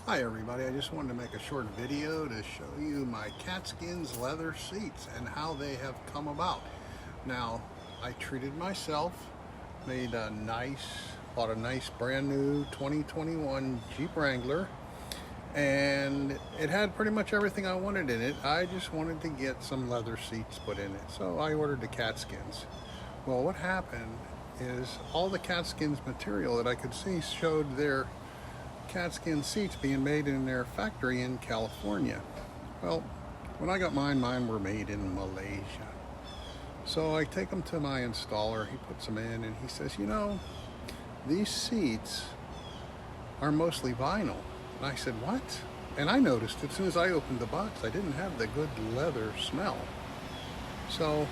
Hi everybody, I just wanted to make a short video to show you my Katzkins leather seats and how they have come about. Now, I treated myself, bought a nice brand new 2021 Jeep Wrangler, and it had pretty much everything I wanted in it. I just wanted to get some leather seats put in it, so I ordered the Katzkins. Well, what happened is all the Katzkins material that I could see showed their Katzkin seats being made in their factory in California. Well, when I got mine were made in Malaysia. So I take them to my installer, he puts them in, and he says, you know, these seats are mostly vinyl. And I said, what? And I noticed as soon as I opened the box, I didn't have the good leather smell. So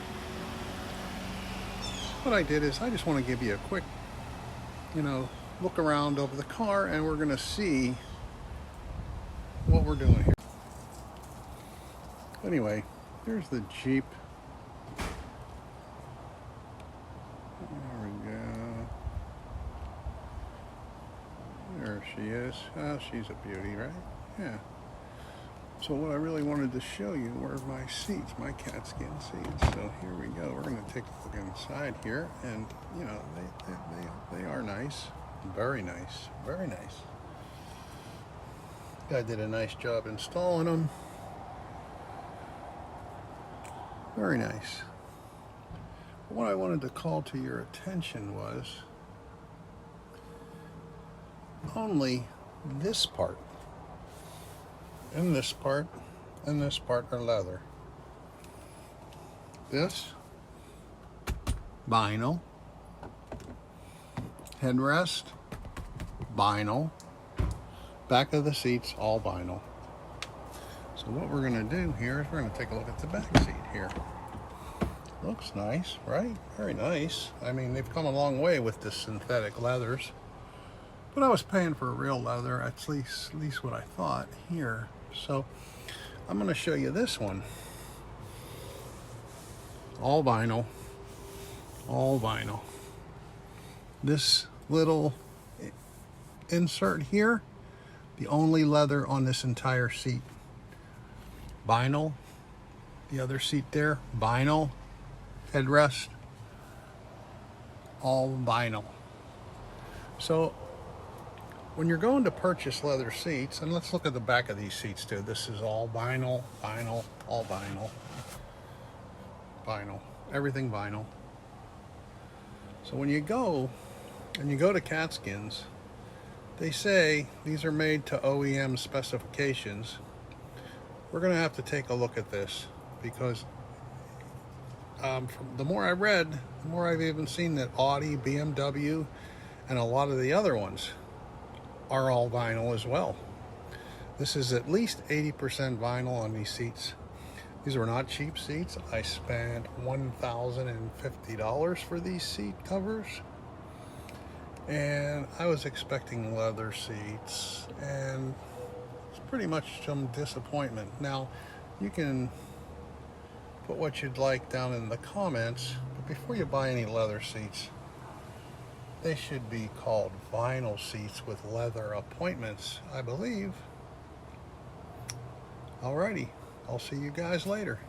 what I did is I just want to give you a quick, look around over the car, and we're going to see what we're doing here. Anyway, here's the Jeep. There we go. There she is. Oh, she's a beauty, right? Yeah. So what I really wanted to show you were my seats, my Katzkin seats. So here we go. We're going to take a look inside here, and they are nice. Very nice, very nice. Guy did a nice job installing them. Very nice. What I wanted to call to your attention was only this part and this part and this part are leather. This vinyl. Headrest, vinyl. Back of the seats, all vinyl. So what we're going to do here is we're going to take a look at the back seat here. Looks nice, right? Very nice. I mean, they've come a long way with the synthetic leathers. But I was paying for real leather, at least what I thought here. So I'm going to show you this one. All vinyl. All vinyl. This little insert here, the only leather on this entire seat. Vinyl. The other seat there, vinyl. Headrest, all vinyl. So when you're going to purchase leather seats, and let's look at the back of these seats too. This is all vinyl, vinyl, all vinyl. Vinyl. Everything vinyl. So when you go to Katzkins, they say these are made to OEM specifications. We're going to have to take a look at this, because from the more I read, the more I've even seen that Audi, BMW, and a lot of the other ones are all vinyl as well. This is at least 80% vinyl on these seats. These are not cheap seats. I spent $1,050 for these seat covers, and I was expecting leather seats, and it's pretty much some disappointment. Now, you can put what you'd like down in the comments, but before you buy any leather seats, they should be called vinyl seats with leather appointments, I believe. Alrighty, I'll see you guys later.